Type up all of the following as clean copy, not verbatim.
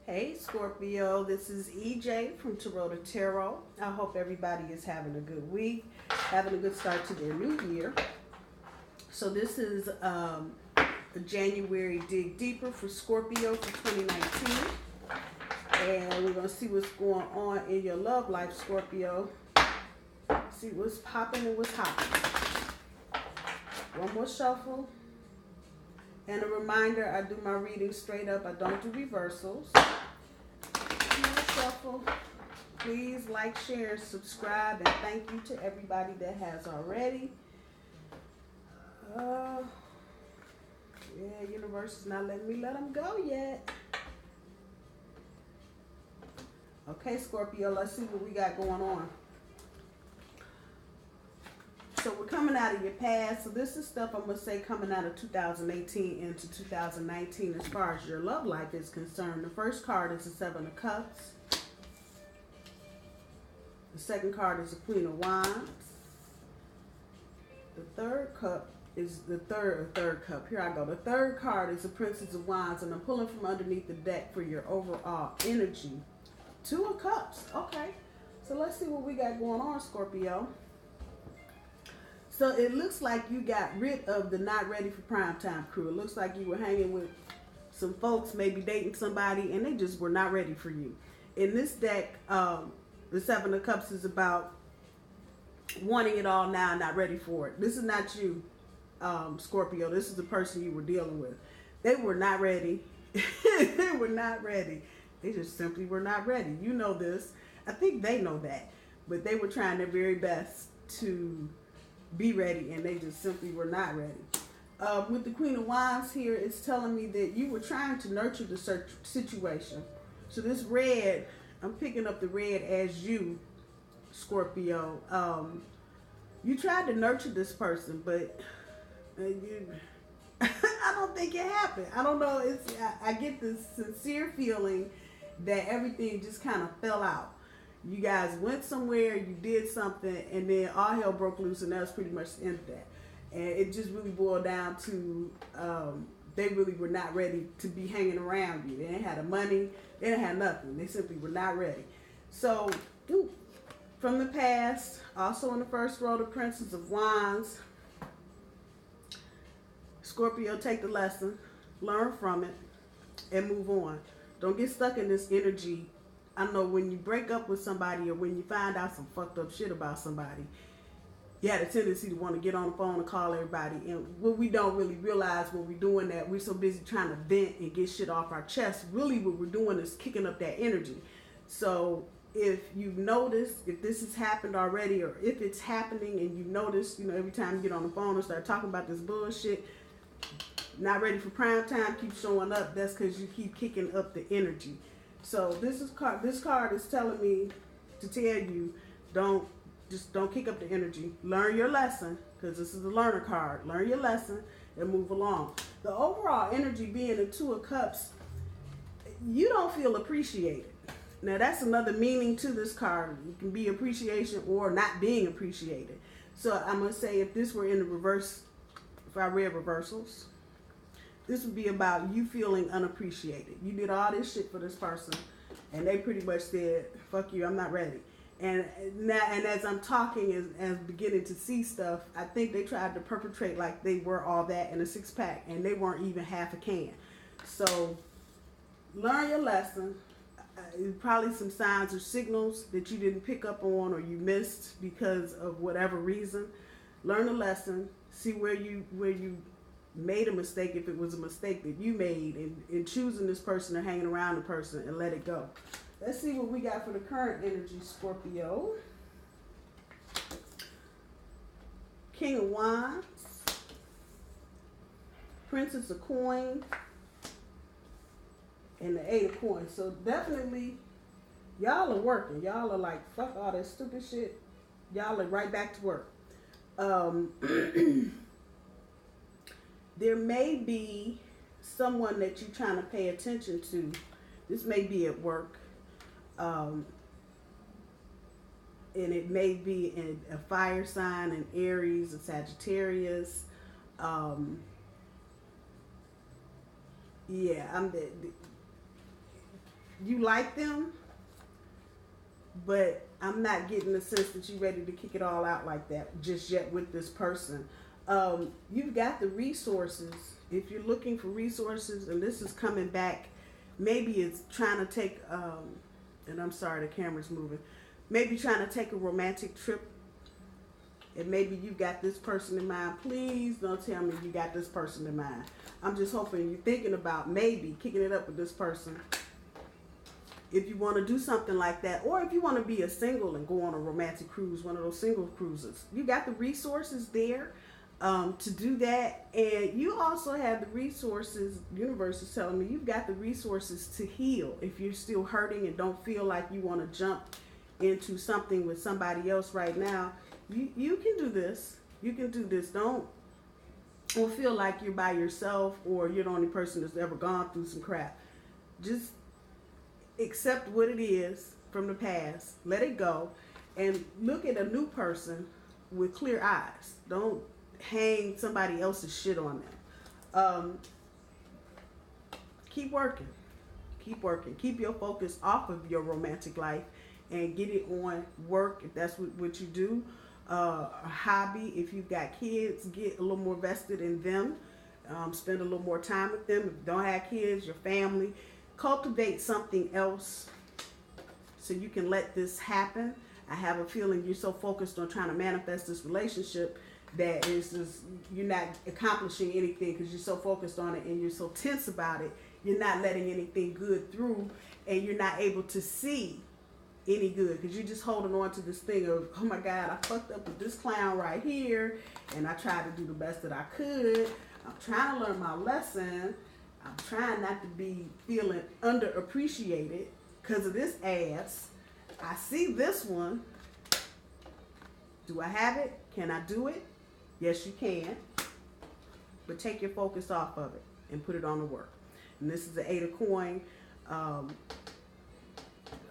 Hey Scorpio, this is EJ from Taurota Tarot. I hope everybody is having a good week, having a good start to their new year. So this is a January dig deeper for Scorpio for 2019. And we're going to see what's going on in your love life, Scorpio. See what's popping and what's hopping. One more shuffle. And a reminder, I do my readings straight up. I don't do reversals. Shuffle. Please like, share, subscribe, and thank you to everybody that has already. Yeah, universe is not letting me let them go yet. Okay, Scorpio, let's see what we got going on. So we're coming out of your past. So this is stuff I'm going to say coming out of 2018 into 2019 as far as your love life is concerned. The first card is the Seven of Cups. The second card is the Queen of Wands. The third cup is the third cup. Here I go. The third card is the Princess of Wands, and I'm pulling from underneath the deck for your overall energy. Two of Cups. Okay. So let's see what we got going on, Scorpio. So it looks like you got rid of the not ready for prime time crew. It looks like you were hanging with some folks, maybe dating somebody, and they just were not ready for you. In this deck, the Seven of Cups is about wanting it all now, not ready for it. This is not you, Scorpio. This is the person you were dealing with. They were not ready. They were not ready. They just simply were not ready. You know this. I think they know that. But they were trying their very best to be ready, and they just simply were not ready. With the Queen of Wands here, it's telling me that you were trying to nurture the situation. So this red, I'm picking up the red as you, Scorpio. You tried to nurture this person, but I don't think it happened. I don't know. I get this sincere feeling that everything just kind of fell out. You guys went somewhere, you did something, and then all hell broke loose, and that was pretty much the end of that. And it just really boiled down to they really were not ready to be hanging around you. They didn't have the money, they didn't have nothing. They simply were not ready. So, from the past, also in the first row, the Princess of Wands. Scorpio, take the lesson, learn from it, and move on. Don't get stuck in this energy. I know when you break up with somebody or when you find out some fucked up shit about somebody, you had a tendency to want to get on the phone and call everybody. And what we don't really realize when we're doing that, we're so busy trying to vent and get shit off our chest. Really what we're doing is kicking up that energy. So if you've noticed, if this has happened already, or if it's happening and you notice, every time you get on the phone and start talking about this bullshit, not ready for prime time, keep showing up, that's because you keep kicking up the energy. So this card is telling me to tell you, don't kick up the energy. Learn your lesson, because this is the learner card. Learn your lesson and move along. The overall energy being the Two of Cups, you don't feel appreciated. Now that's another meaning to this card. It can be appreciation or not being appreciated. So I'm going to say if this were in the reverse, if I read reversals, this would be about you feeling unappreciated. You did all this shit for this person, and they pretty much said, fuck you, I'm not ready. And as I'm talking and beginning to see stuff, I think they tried to perpetrate like they were all that in a six-pack, and they weren't even half a can. So learn your lesson. Probably some signs or signals that you didn't pick up on or you missed because of whatever reason. Learn a lesson. See where you made a mistake, if it was a mistake that you made in choosing this person or hanging around the person, and let it go. Let's see what we got for the current energy, Scorpio. King of Wands, Princess of Coins, and the Eight of Coins. So definitely, y'all are working. Y'all are like, fuck all that stupid shit. Y'all are right back to work. There may be someone that you're trying to pay attention to. This may be at work. And it may be a fire sign, an Aries, a Sagittarius. you like them, but I'm not getting the sense that you're ready to kick it all out like that just yet with this person. You've got the resources. If you're looking for resources, and this is coming back, maybe it's trying to take, and I'm sorry, the camera's moving, maybe trying to take a romantic trip, and maybe you got this person in mind. Please don't tell me you got this person in mind. I'm just hoping you're thinking about maybe kicking it up with this person. If you want to do something like that, or if you want to be a single and go on a romantic cruise, one of those single cruises, you got the resources there to do that. And you also have the resources, the universe is telling me, you've got the resources to heal. If you're still hurting and don't feel like you want to jump into something with somebody else right now, you can do this. You can do this. Don't feel like you're by yourself or you're the only person that's ever gone through some crap. Just accept what it is from the past. Let it go and look at a new person with clear eyes. Don't hang somebody else's shit on them. Keep working. Keep working. Keep your focus off of your romantic life and get it on work if that's what you do. A hobby. If you've got kids, get a little more vested in them. Spend a little more time with them. If you don't have kids, your family. Cultivate something else so you can let this happen. I have a feeling you're so focused on trying to manifest this relationship that is just, you're not accomplishing anything because you're so focused on it and you're so tense about it. You're not letting anything good through, and you're not able to see any good because you're just holding on to this thing of, oh my God, I fucked up with this clown right here, and I tried to do the best that I could. I'm trying to learn my lesson. I'm trying not to be feeling underappreciated because of this ass. I see this one. Do I have it? Can I do it? Yes, you can. But take your focus off of it and put it on the work. And this is the 8 of coin.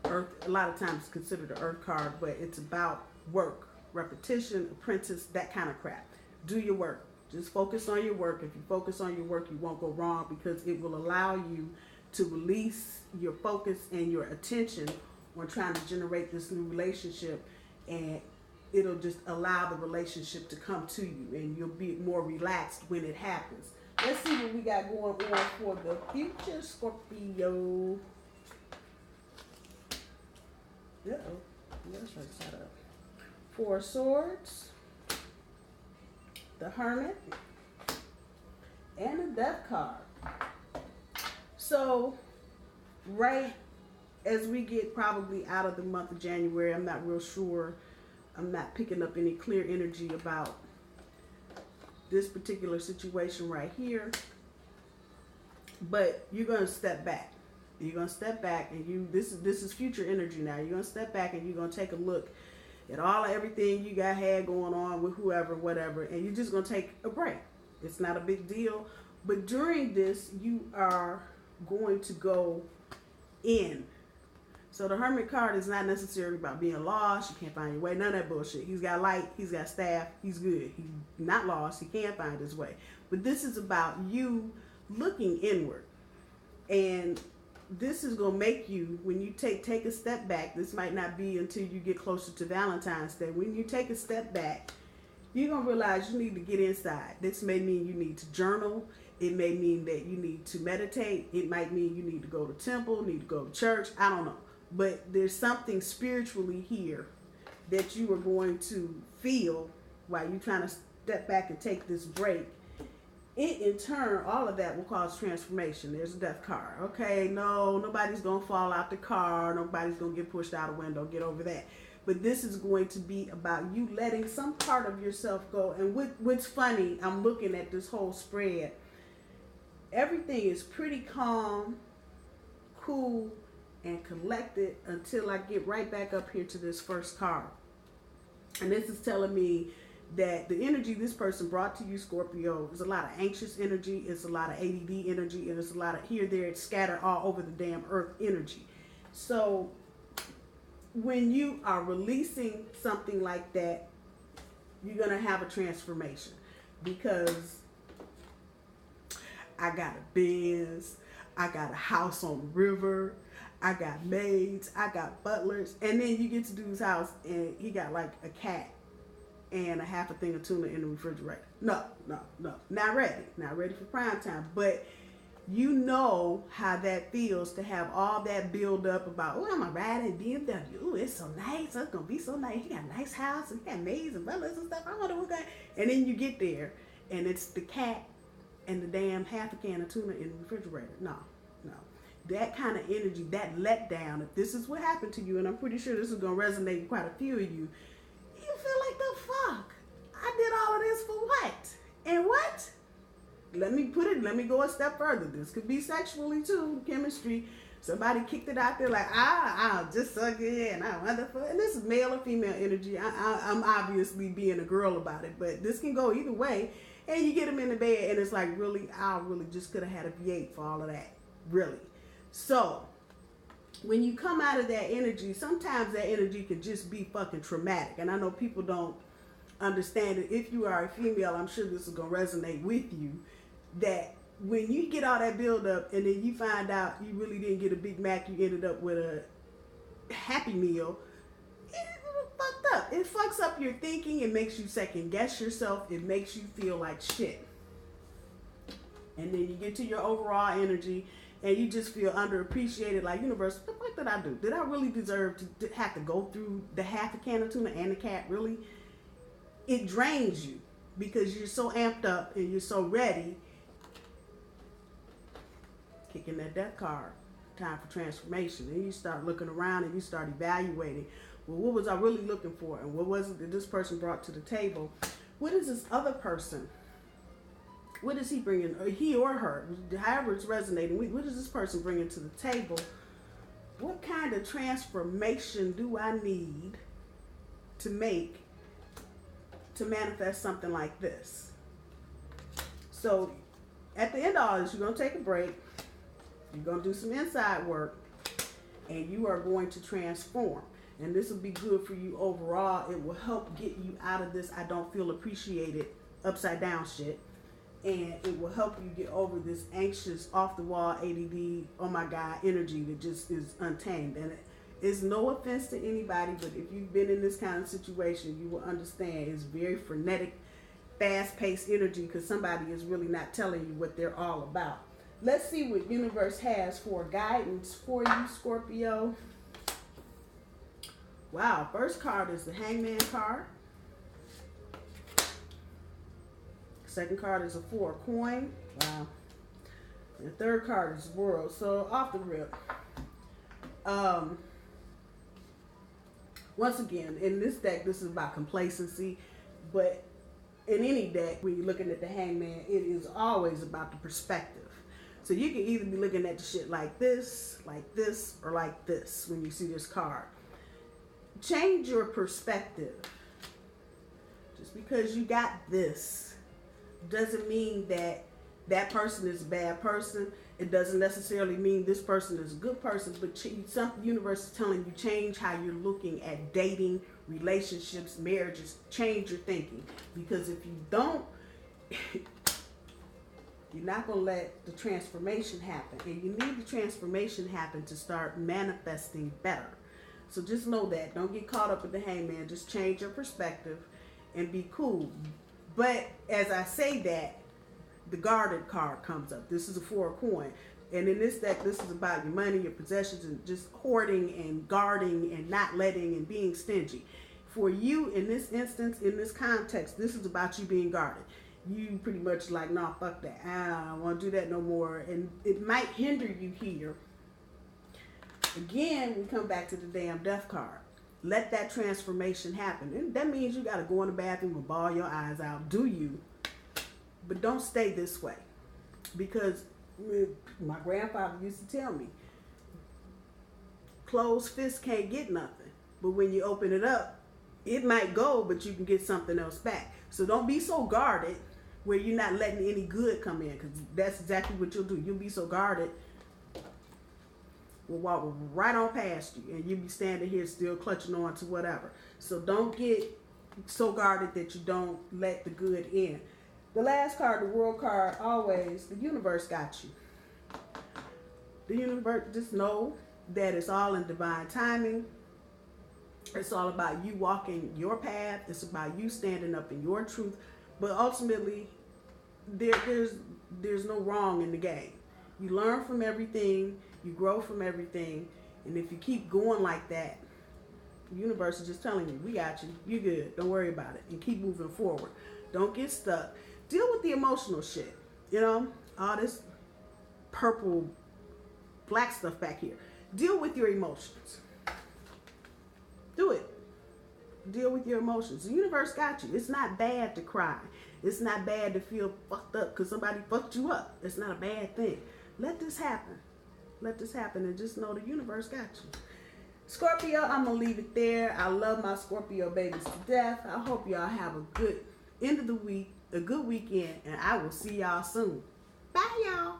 Earth, a lot of times it's considered an earth card, but it's about work, repetition, apprentice, that kind of crap. Do your work. Just focus on your work. If you focus on your work, you won't go wrong because it will allow you to release your focus and your attention on trying to generate this new relationship, and it'll just allow the relationship to come to you, and you'll be more relaxed when it happens. Let's see what we got going on for the future, Scorpio. Let's try to set up. 4 of Swords, the Hermit, and the Death card. So, right as we get probably out of the month of January, I'm not real sure. I'm not picking up any clear energy about this particular situation right here. But you're going to step back. You're going to step back, and this is future energy now. You're going to step back and you're going to take a look at everything you had going on with whoever, whatever, and you're just going to take a break. It's not a big deal. But during this, you are going to go in. So the Hermit card is not necessarily about being lost. You can't find your way. None of that bullshit. He's got light. He's got staff. He's good. He's not lost. He can't find his way. But this is about you looking inward. And this is going to make you, when you take a step back, this might not be until you get closer to Valentine's Day. When you take a step back, you're going to realize you need to get inside. This may mean you need to journal. It may mean that you need to meditate. It might mean you need to go to temple, need to go to church. I don't know. But there's something spiritually here that you are going to feel while you're trying to step back and take this break. It, in turn, all of that will cause transformation. There's a Death card. Okay, no, nobody's going to fall out the car. Nobody's going to get pushed out a window. Get over that. But this is going to be about you letting some part of yourself go. And what's funny, I'm looking at this whole spread. Everything is pretty calm, cool, and collected until I get right back up here to this first card. And this is telling me that the energy this person brought to you, Scorpio, is a lot of anxious energy, it's a lot of ADD energy, and it's a lot of here, there, it's scattered all over the damn earth energy. So when you are releasing something like that, you're going to have a transformation, because I got a Benz, I got a house on the river, I got maids, I got butlers. And then you get to dude's house and he got like a cat and a half a thing of tuna in the refrigerator. No. Not ready for prime time. But you know how that feels to have all that build up about, oh, I'm gonna ride in BMW. Oh, it's so nice. It's gonna be so nice. He got a nice house and he got maids and butlers and stuff. I wonder what that. And then you get there and it's the cat and the damn half a can of tuna in the refrigerator. No. That kind of energy, that letdown, if this is what happened to you, and I'm pretty sure this is gonna resonate with quite a few of you, you feel like, the fuck? I did all of this for what? And what? Let me go a step further. This could be sexually too, chemistry. Somebody kicked it out there like, I'll just suck it and I wonderful. And this is male or female energy. I'm obviously being a girl about it, but this can go either way. And you get them in the bed and it's like, really, I really just could have had a V8 for all of that. Really. So, when you come out of that energy, sometimes that energy can just be fucking traumatic. And I know people don't understand it. If you are a female, I'm sure this is going to resonate with you. That when you get all that build up and then you find out you really didn't get a Big Mac, you ended up with a Happy Meal, it's fucked up. It fucks up your thinking. It makes you second guess yourself. It makes you feel like shit. And then you get to your overall energy and you just feel underappreciated, like, universe, what the fuck did I do? Did I really deserve to have to go through the half a can of tuna and the cat? Really? It drains you because you're so amped up and you're so ready. Kicking that death card, time for transformation. And you start looking around and you start evaluating, well, what was I really looking for? And what was it that this person brought to the table? What is this other person? What is he bringing, or he or her, however it's resonating, what is this person bringing to the table? What kind of transformation do I need to make to manifest something like this? So at the end of all this, you're going to take a break. You're going to do some inside work, and you are going to transform. And this will be good for you overall. It will help get you out of this I don't feel appreciated upside down shit. And it will help you get over this anxious, off the wall, ADD, oh my God, energy that just is untamed. And it's no offense to anybody, but if you've been in this kind of situation, you will understand it's very frenetic, fast-paced energy because somebody is really not telling you what they're all about. Let's see what universe has for guidance for you, Scorpio. Wow, first card is the Hangman card. Second card is a 4 of coin. Wow. And the third card is World. So off the rip. Once again, in this deck, this is about complacency. But in any deck, when you're looking at the Hangman, it is always about the perspective. So you can either be looking at the shit like this, or like this when you see this card. Change your perspective. Just because you got this doesn't mean that that person is a bad person. It doesn't necessarily mean this person is a good person, but some universe is telling you change how you're looking at dating, relationships, marriages. Change your thinking. Because if you don't, you're not going to let the transformation happen. And you need the transformation happen to start manifesting better. So just know that. Don't get caught up with the Hangman. Just change your perspective and be cool. But as I say that, the guarded card comes up. This is a 4 of coin. And in this deck, this is about your money, your possessions, and just hoarding and guarding and not letting and being stingy. For you, in this instance, in this context, this is about you being guarded. You pretty much like, nah, fuck that. I don't want to do that no more. And it might hinder you here. Again, we come back to the damn death card. Let that transformation happen. And that means you got to go in the bathroom and bawl your eyes out. Do you? But don't stay this way. Because my grandfather used to tell me, closed fists can't get nothing. But when you open it up, it might go, but you can get something else back. So don't be so guarded where you're not letting any good come in, because that's exactly what you'll do. You'll be so guarded, we'll walk right on past you, and you'll be standing here still clutching on to whatever. So don't get so guarded that you don't let the good in. The last card, the World card, always, the universe got you. The universe, just know that it's all in divine timing. It's all about you walking your path. It's about you standing up in your truth. But ultimately, there's no wrong in the game. You learn from everything. You grow from everything. And if you keep going like that, the universe is just telling you, we got you. You good. Don't worry about it. And keep moving forward. Don't get stuck. Deal with the emotional shit. You know, all this purple, black stuff back here. Deal with your emotions. Do it. Deal with your emotions. The universe got you. It's not bad to cry. It's not bad to feel fucked up because somebody fucked you up. It's not a bad thing. Let this happen. Let this happen and just know the universe got you. Scorpio, I'm going to leave it there. I love my Scorpio babies to death. I hope y'all have a good end of the week, a good weekend, and I will see y'all soon. Bye, y'all.